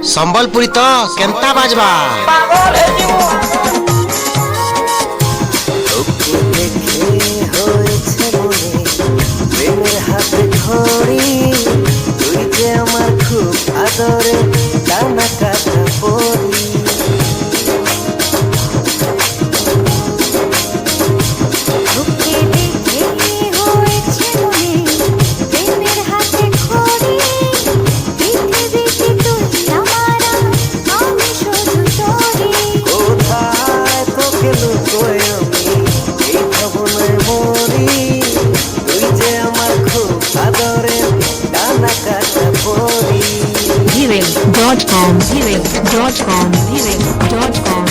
সম্বলপুরি তো কেনতা বাজবা হয়েছে মনে প্রেমের হাতে ঘড়ি তুই যে আমার খুব আদরে টানা কাটা পড়ি কোথায় তোকে লুকোয় আমি এই ভাবনায় মরি তুই যে আমার খুব আদরে টানা কাটা পড়ি viewing.com viewing.com viewing.com